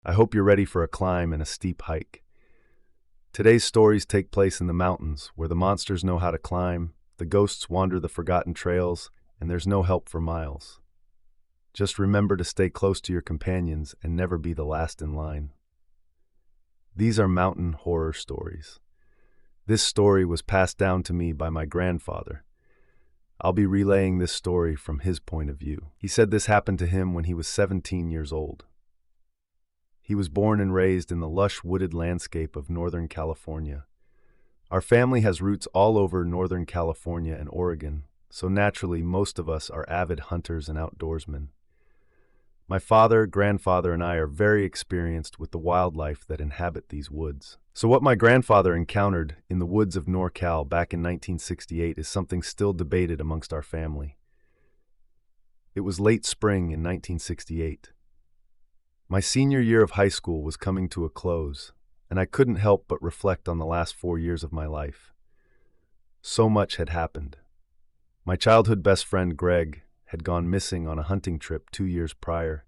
I hope you're ready for a climb and a steep hike. Today's stories take place in the mountains, where the monsters know how to climb, the ghosts wander the forgotten trails, and there's no help for miles. Just remember to stay close to your companions and never be the last in line. These are mountain horror stories. This story was passed down to me by my grandfather. I'll be relaying this story from his point of view. He said this happened to him when he was 17 years old. He was born and raised in the lush wooded landscape of Northern California. Our family has roots all over Northern California and Oregon, so naturally most of us are avid hunters and outdoorsmen. My father, grandfather, and I are very experienced with the wildlife that inhabit these woods. So what my grandfather encountered in the woods of NorCal back in 1968 is something still debated amongst our family. It was late spring in 1968. My senior year of high school was coming to a close, and I couldn't help but reflect on the last 4 years of my life. So much had happened. My childhood best friend, Greg, had gone missing on a hunting trip 2 years prior.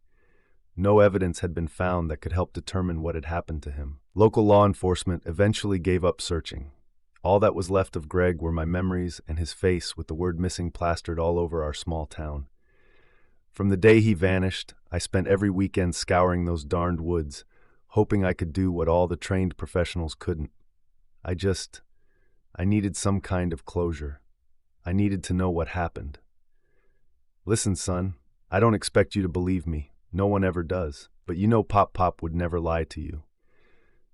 No evidence had been found that could help determine what had happened to him. Local law enforcement eventually gave up searching. All that was left of Greg were my memories and his face with the word missing plastered all over our small town. From the day he vanished, I spent every weekend scouring those darned woods, hoping I could do what all the trained professionals couldn't. I needed some kind of closure. I needed to know what happened. Listen, son, I don't expect you to believe me. No one ever does. But you know Pop would never lie to you.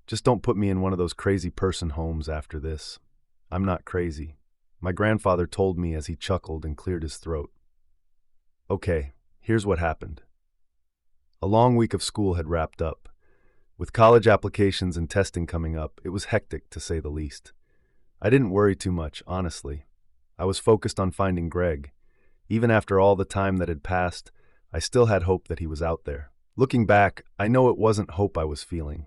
Just don't put me in one of those crazy person homes after this. I'm not crazy. My grandfather told me as he chuckled and cleared his throat. Okay, here's what happened. A long week of school had wrapped up. With college applications and testing coming up, it was hectic to say the least. I didn't worry too much, honestly. I was focused on finding Greg. Even after all the time that had passed, I still had hope that he was out there. Looking back, I know it wasn't hope I was feeling.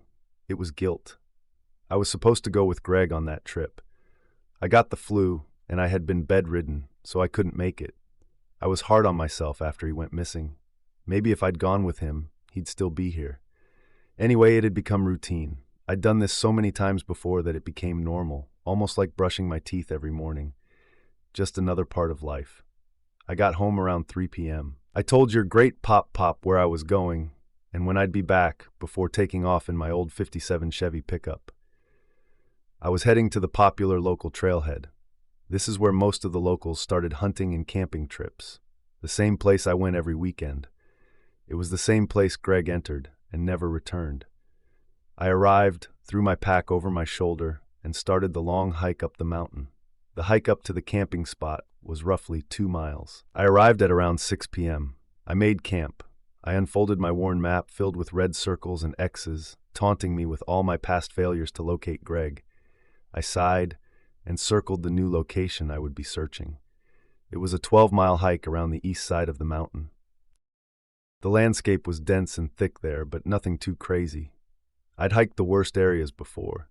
It was guilt. I was supposed to go with Greg on that trip. I got the flu, and I had been bedridden, so I couldn't make it. I was hard on myself after he went missing. Maybe if I'd gone with him, he'd still be here. Anyway, it had become routine. I'd done this so many times before that it became normal, almost like brushing my teeth every morning. Just another part of life. I got home around 3 p.m. I told your great Pop where I was going and when I'd be back before taking off in my old 57 Chevy pickup. I was heading to the popular local trailhead. This is where most of the locals started hunting and camping trips. The same place I went every weekend. It was the same place Greg entered and never returned. I arrived, threw my pack over my shoulder, and started the long hike up the mountain. The hike up to the camping spot was roughly 2 miles. I arrived at around 6 p.m. I made camp. I unfolded my worn map filled with red circles and X's, taunting me with all my past failures to locate Greg. I sighed and circled the new location I would be searching. It was a 12-mile hike around the east side of the mountain. The landscape was dense and thick there, but nothing too crazy. I'd hiked the worst areas before.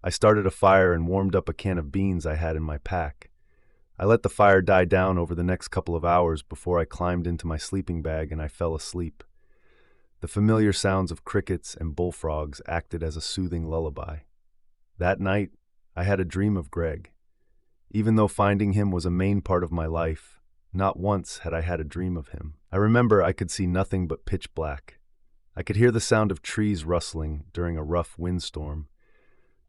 I started a fire and warmed up a can of beans I had in my pack. I let the fire die down over the next couple of hours before I climbed into my sleeping bag and I fell asleep. The familiar sounds of crickets and bullfrogs acted as a soothing lullaby. That night, I had a dream of Greg. Even though finding him was a main part of my life, not once had I had a dream of him. I remember I could see nothing but pitch black. I could hear the sound of trees rustling during a rough windstorm.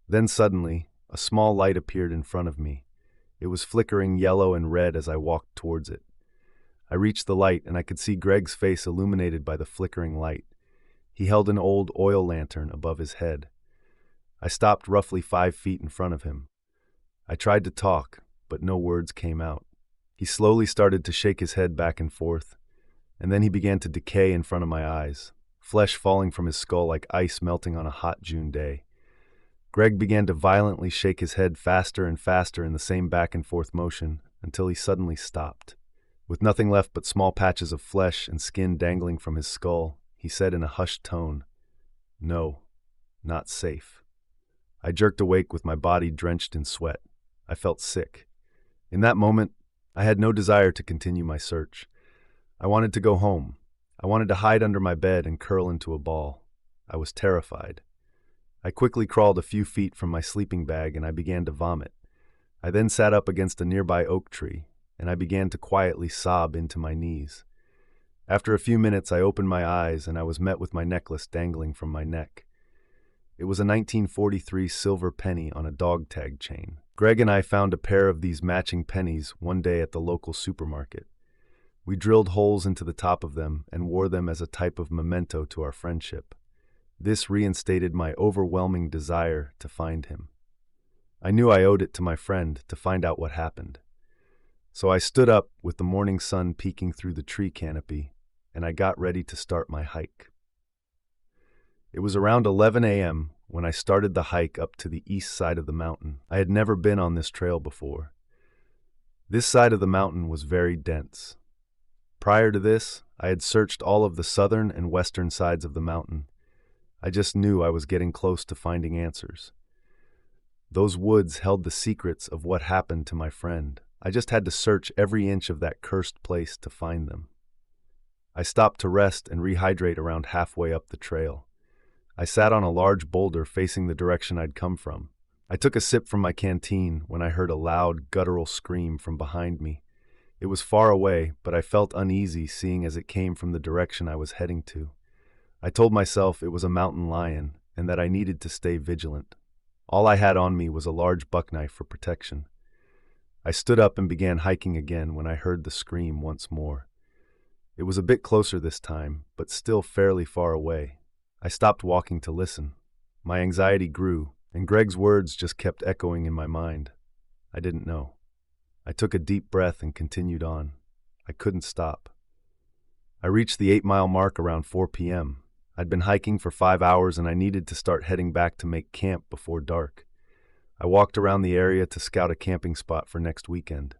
Then suddenly, a small light appeared in front of me. It was flickering yellow and red as I walked towards it. I reached the light and I could see Greg's face illuminated by the flickering light. He held an old oil lantern above his head. I stopped roughly 5 feet in front of him. I tried to talk, but no words came out. He slowly started to shake his head back and forth, and then he began to decay in front of my eyes, flesh falling from his skull like ice melting on a hot June day. Greg began to violently shake his head faster and faster in the same back-and-forth motion until he suddenly stopped. With nothing left but small patches of flesh and skin dangling from his skull, he said in a hushed tone, "No, not safe." I jerked awake with my body drenched in sweat. I felt sick. In that moment, I had no desire to continue my search. I wanted to go home. I wanted to hide under my bed and curl into a ball. I was terrified. I quickly crawled a few feet from my sleeping bag and I began to vomit. I then sat up against a nearby oak tree, and I began to quietly sob into my knees. After a few minutes, I opened my eyes and I was met with my necklace dangling from my neck. It was a 1943 silver penny on a dog tag chain. Greg and I found a pair of these matching pennies one day at the local supermarket. We drilled holes into the top of them and wore them as a type of memento to our friendship. This reinstated my overwhelming desire to find him. I knew I owed it to my friend to find out what happened. So I stood up with the morning sun peeking through the tree canopy, and I got ready to start my hike. It was around 11 a.m. when I started the hike up to the east side of the mountain. I had never been on this trail before. This side of the mountain was very dense. Prior to this, I had searched all of the southern and western sides of the mountain. I just knew I was getting close to finding answers. Those woods held the secrets of what happened to my friend. I just had to search every inch of that cursed place to find them. I stopped to rest and rehydrate around halfway up the trail. I sat on a large boulder facing the direction I'd come from. I took a sip from my canteen when I heard a loud, guttural scream from behind me. It was far away, but I felt uneasy seeing as it came from the direction I was heading to. I told myself it was a mountain lion and that I needed to stay vigilant. All I had on me was a large buck knife for protection. I stood up and began hiking again when I heard the scream once more. It was a bit closer this time, but still fairly far away. I stopped walking to listen. My anxiety grew, and Greg's words just kept echoing in my mind. I didn't know. I took a deep breath and continued on. I couldn't stop. I reached the 8-mile mark around 4 p.m. I'd been hiking for 5 hours and I needed to start heading back to make camp before dark. I walked around the area to scout a camping spot for next weekend.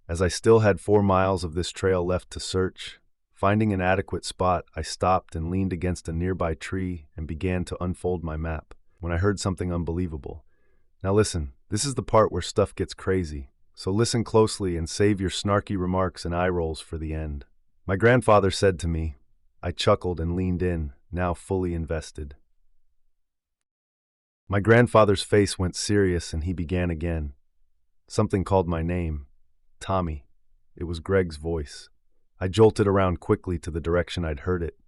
As I still had 4 miles of this trail left to search, finding an adequate spot, I stopped and leaned against a nearby tree and began to unfold my map when I heard something unbelievable. Now listen, this is the part where stuff gets crazy, so listen closely and save your snarky remarks and eye rolls for the end. My grandfather said to me. I chuckled and leaned in, now fully invested. My grandfather's face went serious and he began again. Something called my name. Tommy. It was Greg's voice. I jolted around quickly to the direction I'd heard it,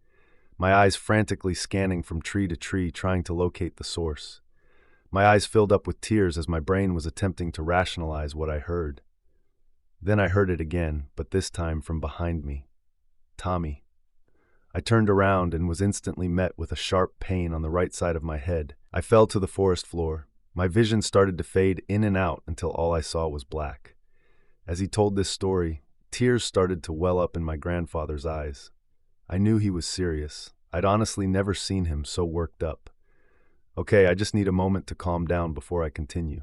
my eyes frantically scanning from tree to tree, trying to locate the source. My eyes filled up with tears as my brain was attempting to rationalize what I heard. Then I heard it again, but this time from behind me. Tommy. I turned around and was instantly met with a sharp pain on the right side of my head. I fell to the forest floor. My vision started to fade in and out until all I saw was black. As he told this story, tears started to well up in my grandfather's eyes. I knew he was serious. I'd honestly never seen him so worked up. Okay, I just need a moment to calm down before I continue.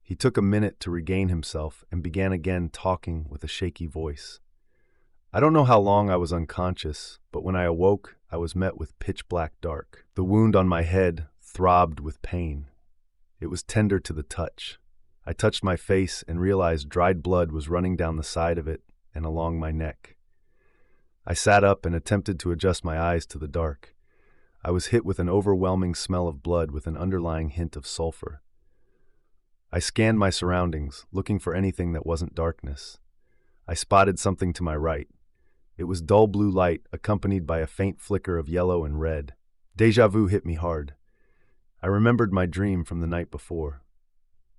He took a minute to regain himself and began again talking with a shaky voice. I don't know how long I was unconscious, but when I awoke, I was met with pitch black dark. The wound on my head throbbed with pain. It was tender to the touch. I touched my face and realized dried blood was running down the side of it and along my neck. I sat up and attempted to adjust my eyes to the dark. I was hit with an overwhelming smell of blood with an underlying hint of sulfur. I scanned my surroundings, looking for anything that wasn't darkness. I spotted something to my right. It was dull blue light accompanied by a faint flicker of yellow and red. Déjà vu hit me hard. I remembered my dream from the night before.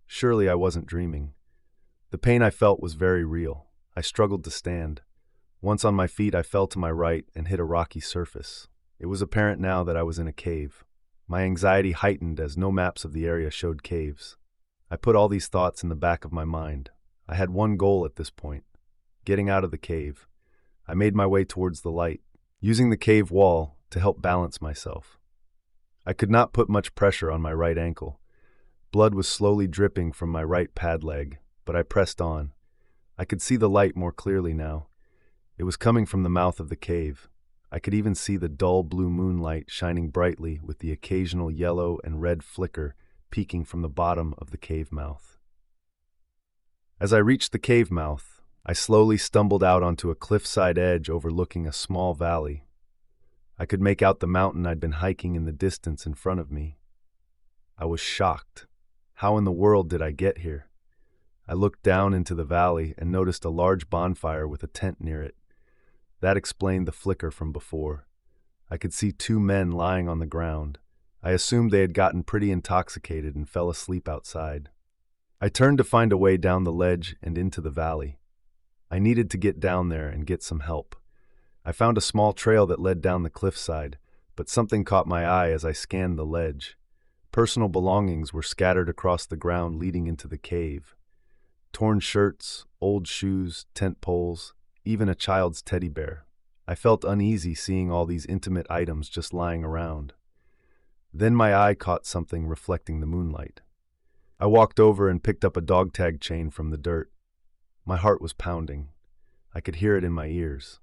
Surely I wasn't dreaming. The pain I felt was very real. I struggled to stand. Once on my feet, I fell to my right and hit a rocky surface. It was apparent now that I was in a cave. My anxiety heightened as no maps of the area showed caves. I put all these thoughts in the back of my mind. I had one goal at this point: getting out of the cave. I made my way towards the light, using the cave wall to help balance myself. I could not put much pressure on my right ankle. Blood was slowly dripping from my right pad leg, but I pressed on. I could see the light more clearly now. It was coming from the mouth of the cave. I could even see the dull blue moonlight shining brightly with the occasional yellow and red flicker peeking from the bottom of the cave mouth. As I reached the cave mouth, I slowly stumbled out onto a cliffside edge overlooking a small valley. I could make out the mountain I'd been hiking in the distance in front of me. I was shocked. How in the world did I get here? I looked down into the valley and noticed a large bonfire with a tent near it. That explained the flicker from before. I could see two men lying on the ground. I assumed they had gotten pretty intoxicated and fell asleep outside. I turned to find a way down the ledge and into the valley. I needed to get down there and get some help. I found a small trail that led down the cliffside, but something caught my eye as I scanned the ledge. Personal belongings were scattered across the ground leading into the cave. Torn shirts, old shoes, tent poles, even a child's teddy bear. I felt uneasy seeing all these intimate items just lying around. Then my eye caught something reflecting the moonlight. I walked over and picked up a dog tag chain from the dirt. My heart was pounding. I could hear it in my ears.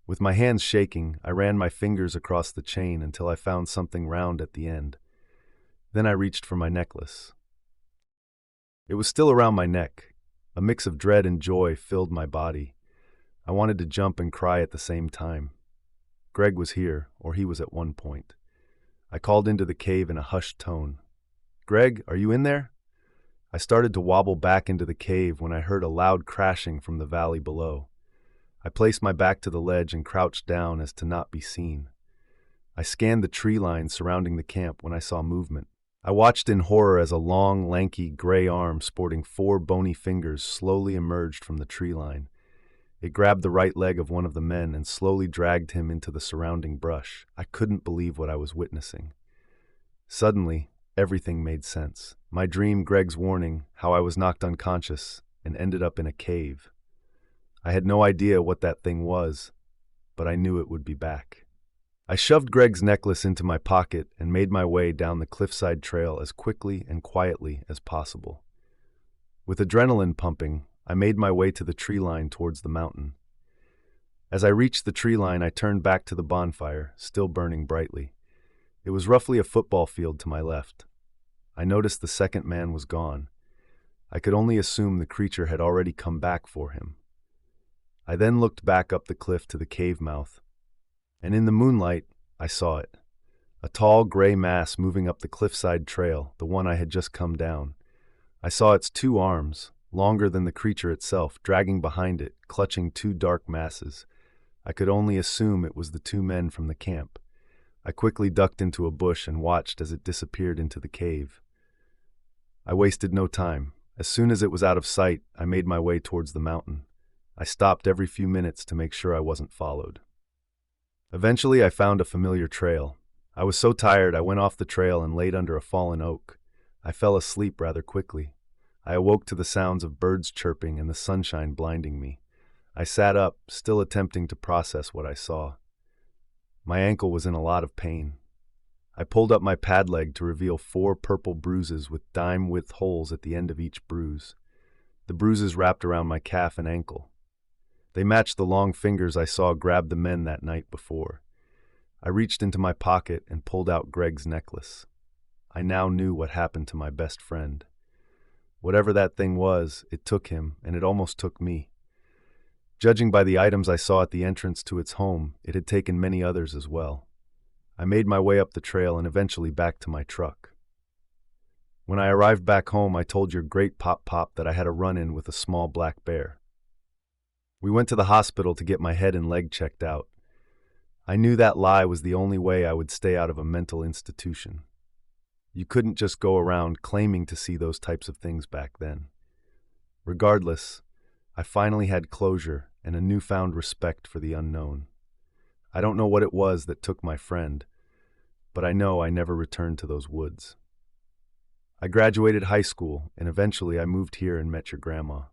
With my hands shaking, I ran my fingers across the chain until I found something round at the end. Then I reached for my necklace. It was still around my neck. A mix of dread and joy filled my body. I wanted to jump and cry at the same time. Greg was here, or he was at one point. I called into the cave in a hushed tone. "Greg, are you in there?" I started to wobble back into the cave when I heard a loud crashing from the valley below. I placed my back to the ledge and crouched down as to not be seen. I scanned the tree line surrounding the camp when I saw movement. I watched in horror as a long, lanky, gray arm sporting 4 bony fingers slowly emerged from the tree line. It grabbed the right leg of one of the men and slowly dragged him into the surrounding brush. I couldn't believe what I was witnessing. Suddenly, everything made sense. My dream, Greg's warning, how I was knocked unconscious and ended up in a cave. I had no idea what that thing was, but I knew it would be back. I shoved Greg's necklace into my pocket and made my way down the cliffside trail as quickly and quietly as possible. With adrenaline pumping, I made my way to the tree line towards the mountain. As I reached the tree line, I turned back to the bonfire, still burning brightly. It was roughly a football field to my left. I noticed the second man was gone. I could only assume the creature had already come back for him. I then looked back up the cliff to the cave mouth, and in the moonlight, I saw it. A tall gray mass moving up the cliffside trail, the one I had just come down. I saw its 2 arms, longer than the creature itself, dragging behind it, clutching 2 dark masses. I could only assume it was the 2 men from the camp. I quickly ducked into a bush and watched as it disappeared into the cave. I wasted no time. As soon as it was out of sight, I made my way towards the mountain. I stopped every few minutes to make sure I wasn't followed. Eventually, I found a familiar trail. I was so tired I went off the trail and laid under a fallen oak. I fell asleep rather quickly. I awoke to the sounds of birds chirping and the sunshine blinding me. I sat up, still attempting to process what I saw. My ankle was in a lot of pain. I pulled up my pad leg to reveal 4 purple bruises with dime-width holes at the end of each bruise. The bruises wrapped around my calf and ankle. They matched the long fingers I saw grab the men that night before. I reached into my pocket and pulled out Greg's necklace. I now knew what happened to my best friend. Whatever that thing was, it took him, and it almost took me. Judging by the items I saw at the entrance to its home, it had taken many others as well. I made my way up the trail and eventually back to my truck. When I arrived back home, I told your great Pop that I had a run-in with a small black bear. We went to the hospital to get my head and leg checked out. I knew that lie was the only way I would stay out of a mental institution. You couldn't just go around claiming to see those types of things back then. Regardless, I finally had closure and a newfound respect for the unknown. I don't know what it was that took my friend, but I know I never returned to those woods. I graduated high school, and eventually I moved here and met your grandma.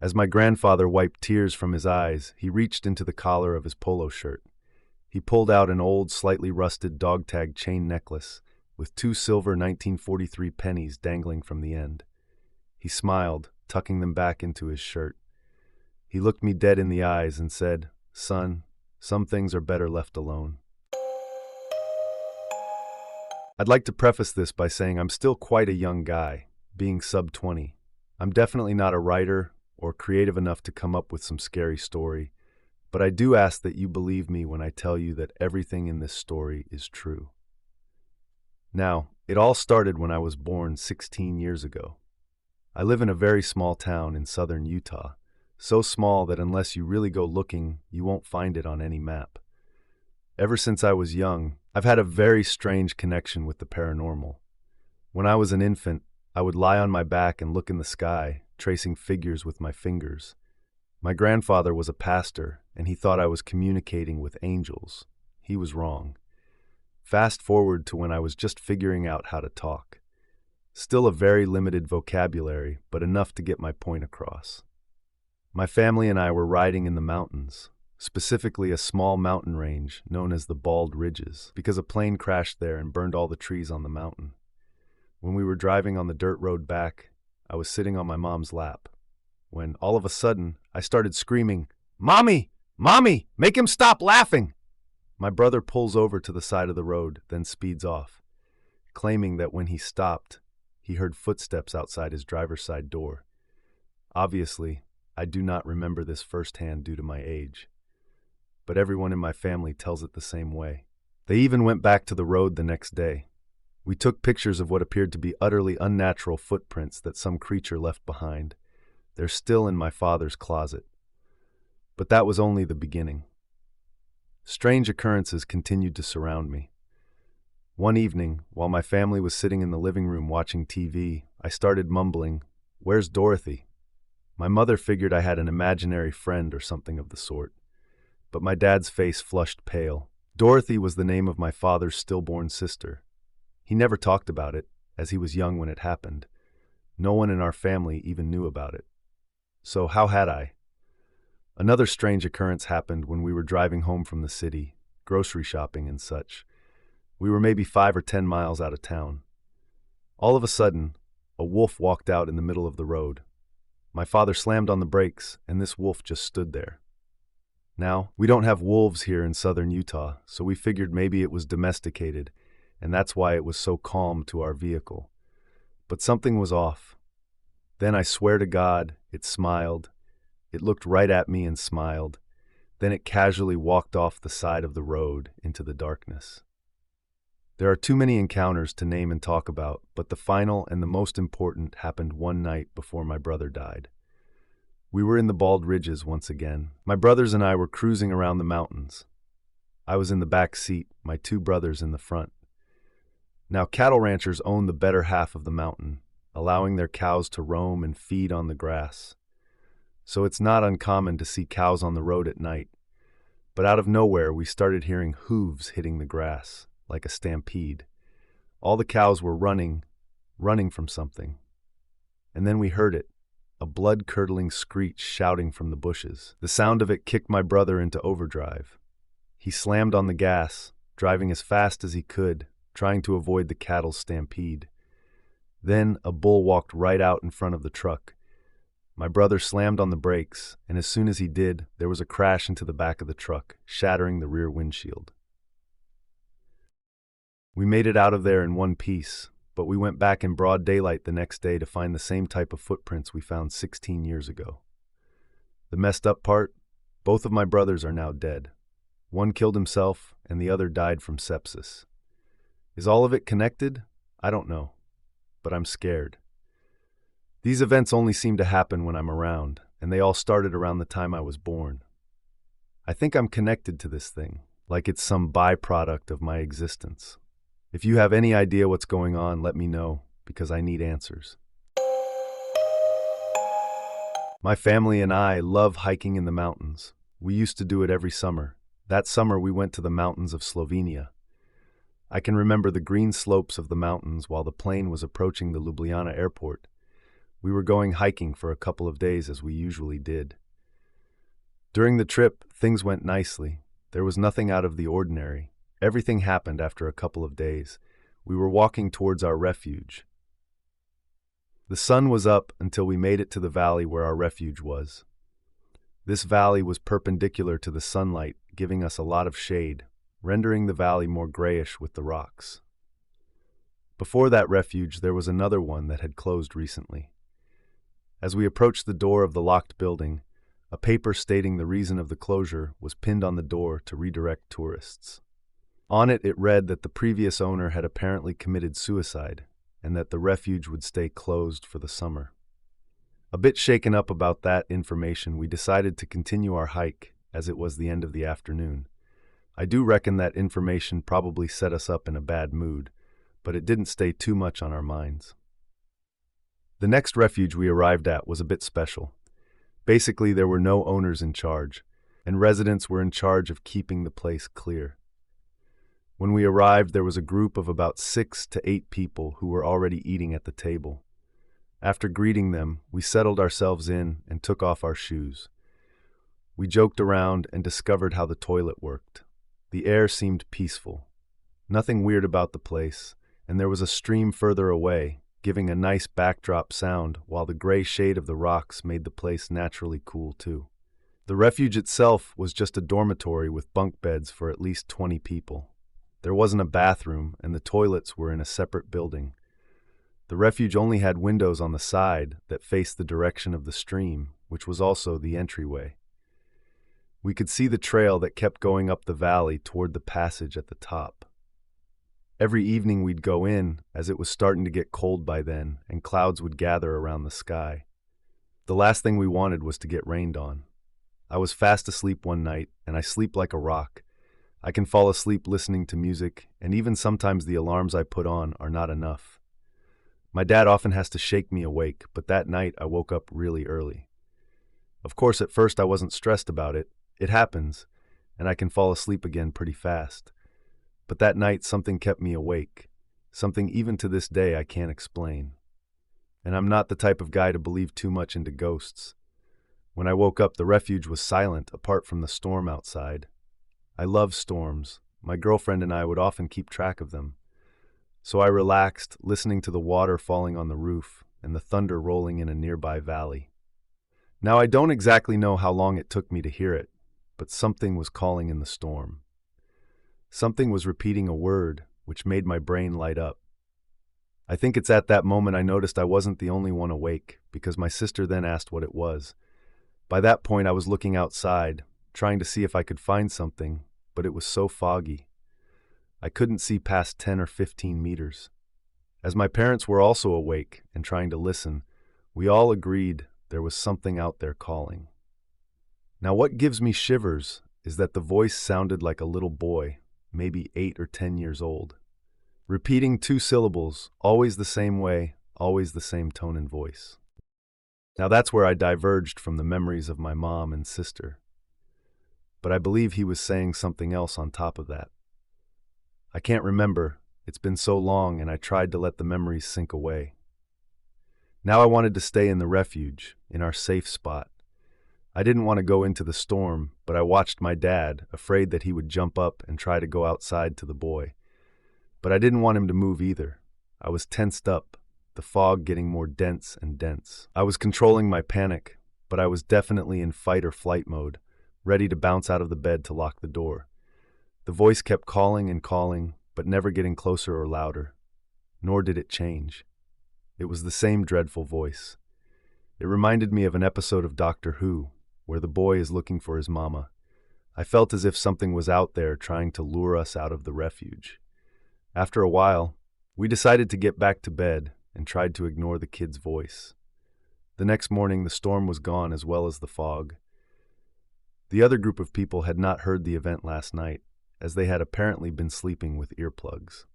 As my grandfather wiped tears from his eyes, he reached into the collar of his polo shirt. He pulled out an old, slightly rusted dog-tag chain necklace with 2 silver 1943 pennies dangling from the end. He smiled, tucking them back into his shirt. He looked me dead in the eyes and said, "Son, some things are better left alone." I'd like to preface this by saying I'm still quite a young guy, being sub-20. I'm definitely not a writer or creative enough to come up with some scary story, But I do ask that you believe me when I tell you that everything in this story is true. Now, it all started when I was born 16 years ago. I live in a very small town in southern Utah, so small that unless you really go looking, you won't find it on any map. Ever since I was young, I've had a very strange connection with the paranormal. When I was an infant, I would lie on my back and look in the sky, tracing figures with my fingers. My grandfather was a pastor, and he thought I was communicating with angels. He was wrong. Fast forward to when I was just figuring out how to talk. Still a very limited vocabulary, but enough to get my point across. My family and I were riding in the mountains, specifically a small mountain range known as the Bald Ridges, because a plane crashed there and burned all the trees on the mountain. When we were driving on the dirt road back, I was sitting on my mom's lap, when all of a sudden I started screaming, "Mommy! Mommy! Make him stop laughing!" My brother pulls over to the side of the road, then speeds off, claiming that when he stopped, he heard footsteps outside his driver's side door. Obviously, I do not remember this firsthand due to my age, but everyone in my family tells it the same way. They even went back to the road the next day. We took pictures of what appeared to be utterly unnatural footprints that some creature left behind. They're still in my father's closet. But that was only the beginning. Strange occurrences continued to surround me. One evening, while my family was sitting in the living room watching TV, I started mumbling, "Where's Dorothy?" My mother figured I had an imaginary friend or something of the sort, but my dad's face flushed pale. Dorothy was the name of my father's stillborn sister. He never talked about it, as he was young when it happened. No one in our family even knew about it. So how had I? Another strange occurrence happened when we were driving home from the city, grocery shopping and such. We were maybe 5 or 10 miles out of town. All of a sudden, a wolf walked out in the middle of the road. My father slammed on the brakes, and this wolf just stood there. Now, we don't have wolves here in southern Utah, so we figured maybe it was domesticated, and that's why it was so calm to our vehicle. But something was off. Then I swear to God, it smiled. It looked right at me and smiled. Then it casually walked off the side of the road into the darkness. There are too many encounters to name and talk about, but the final and the most important happened one night before my brother died. We were in the Bald Ridges once again. My brothers and I were cruising around the mountains. I was in the back seat, my 2 brothers in the front. Now, cattle ranchers own the better half of the mountain, allowing their cows to roam and feed on the grass. So it's not uncommon to see cows on the road at night. But out of nowhere, we started hearing hooves hitting the grass, like a stampede. All the cows were running from something. And then we heard it, a blood-curdling screech shouting from the bushes. The sound of it kicked my brother into overdrive. He slammed on the gas, driving as fast as he could, trying to avoid the cattle's stampede. Then a bull walked right out in front of the truck. My brother slammed on the brakes, and as soon as he did, there was a crash into the back of the truck, shattering the rear windshield. We made it out of there in one piece, but we went back in broad daylight the next day to find the same type of footprints we found 16 years ago. The messed up part? Both of my brothers are now dead. One killed himself, and the other died from sepsis. Is all of it connected? I don't know, but I'm scared. These events only seem to happen when I'm around, and they all started around the time I was born. I think I'm connected to this thing, like it's some byproduct of my existence. If you have any idea what's going on, let me know, because I need answers. My family and I love hiking in the mountains. We used to do it every summer. That summer we went to the mountains of Slovenia. I can remember the green slopes of the mountains while the plane was approaching the Ljubljana airport. We were going hiking for a couple of days as we usually did. During the trip, things went nicely. There was nothing out of the ordinary. Everything happened after a couple of days. We were walking towards our refuge. The sun was up until we made it to the valley where our refuge was. This valley was perpendicular to the sunlight, giving us a lot of shade, rendering the valley more grayish with the rocks. Before that refuge, there was another one that had closed recently. As we approached the door of the locked building, A paper stating the reason of the closure was pinned on the door to redirect tourists. On it read that the previous owner had apparently committed suicide and that the refuge would stay closed for the summer. A bit shaken up about that information, we decided to continue our hike as it was the end of the afternoon. I do reckon that information probably set us up in a bad mood, but it didn't stay too much on our minds. The next refuge we arrived at was a bit special. Basically, there were no owners in charge, and residents were in charge of keeping the place clear. When we arrived, there was a group of about 6 to 8 people who were already eating at the table. After greeting them, we settled ourselves in and took off our shoes. We joked around and discovered how the toilet worked. The air seemed peaceful. Nothing weird about the place, and there was a stream further away, giving a nice backdrop sound, while the gray shade of the rocks made the place naturally cool too. The refuge itself was just a dormitory with bunk beds for at least 20 people. There wasn't a bathroom, and the toilets were in a separate building. The refuge only had windows on the side that faced the direction of the stream, which was also the entryway. We could see the trail that kept going up the valley toward the passage at the top. Every evening we'd go in, as it was starting to get cold by then, and clouds would gather around the sky. The last thing we wanted was to get rained on. I was fast asleep one night, and I sleep like a rock. I can fall asleep listening to music, and even sometimes the alarms I put on are not enough. My dad often has to shake me awake, but that night I woke up really early. Of course, at first I wasn't stressed about it. It happens, and I can fall asleep again pretty fast. But that night something kept me awake, something even to this day I can't explain. And I'm not the type of guy to believe too much into ghosts. When I woke up, the refuge was silent apart from the storm outside. I love storms. My girlfriend and I would often keep track of them. So I relaxed, listening to the water falling on the roof and the thunder rolling in a nearby valley. Now I don't exactly know how long it took me to hear it, but something was calling in the storm. Something was repeating a word, which made my brain light up. I think it's at that moment I noticed I wasn't the only one awake, because my sister then asked what it was. By that point I was looking outside, trying to see if I could find something, but it was so foggy. I couldn't see past 10 or 15 meters. As my parents were also awake and trying to listen, we all agreed there was something out there calling. Now what gives me shivers is that the voice sounded like a little boy, maybe 8 or 10 years old, repeating 2 syllables, always the same way, always the same tone and voice. Now that's where I diverged from the memories of my mom and sister. But I believe he was saying something else on top of that. I can't remember, it's been so long, and I tried to let the memories sink away. Now I wanted to stay in the refuge, in our safe spot. I didn't want to go into the storm, but I watched my dad, afraid that he would jump up and try to go outside to the boy. But I didn't want him to move either. I was tensed up, the fog getting more dense and dense. I was controlling my panic, but I was definitely in fight or flight mode, ready to bounce out of the bed to lock the door. The voice kept calling and calling, but never getting closer or louder. Nor did it change. It was the same dreadful voice. It reminded me of an episode of Doctor Who, where the boy is looking for his mama. I felt as if something was out there trying to lure us out of the refuge. After a while, we decided to get back to bed and tried to ignore the kid's voice. The next morning, the storm was gone as well as the fog. The other group of people had not heard the event last night, as they had apparently been sleeping with earplugs.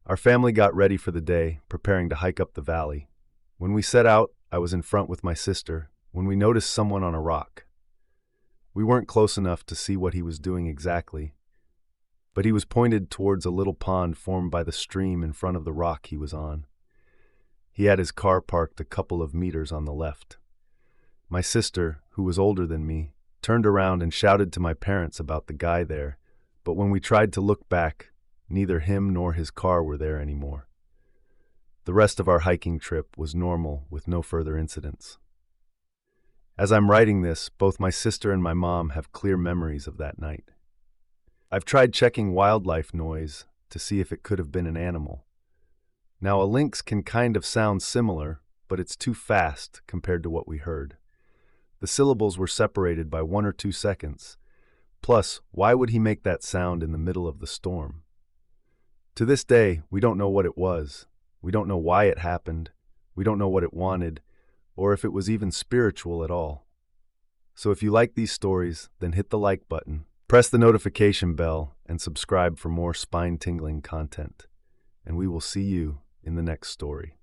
Our family got ready for the day, preparing to hike up the valley. When we set out, I was in front with my sister, when we noticed someone on a rock. We weren't close enough to see what he was doing exactly, but he was pointed towards a little pond formed by the stream in front of the rock he was on. He had his car parked a couple of meters on the left. My sister, who was older than me, turned around and shouted to my parents about the guy there, but when we tried to look back, neither him nor his car were there anymore. The rest of our hiking trip was normal with no further incidents. As I'm writing this, both my sister and my mom have clear memories of that night. I've tried checking wildlife noise to see if it could have been an animal. Now, a lynx can kind of sound similar, but it's too fast compared to what we heard. The syllables were separated by 1 or 2 seconds. Plus, why would he make that sound in the middle of the storm? To this day, we don't know what it was. We don't know why it happened. We don't know what it wanted, or if it was even spiritual at all. So if you like these stories, then hit the like button, press the notification bell, and subscribe for more spine-tingling content. And we will see you in the next story.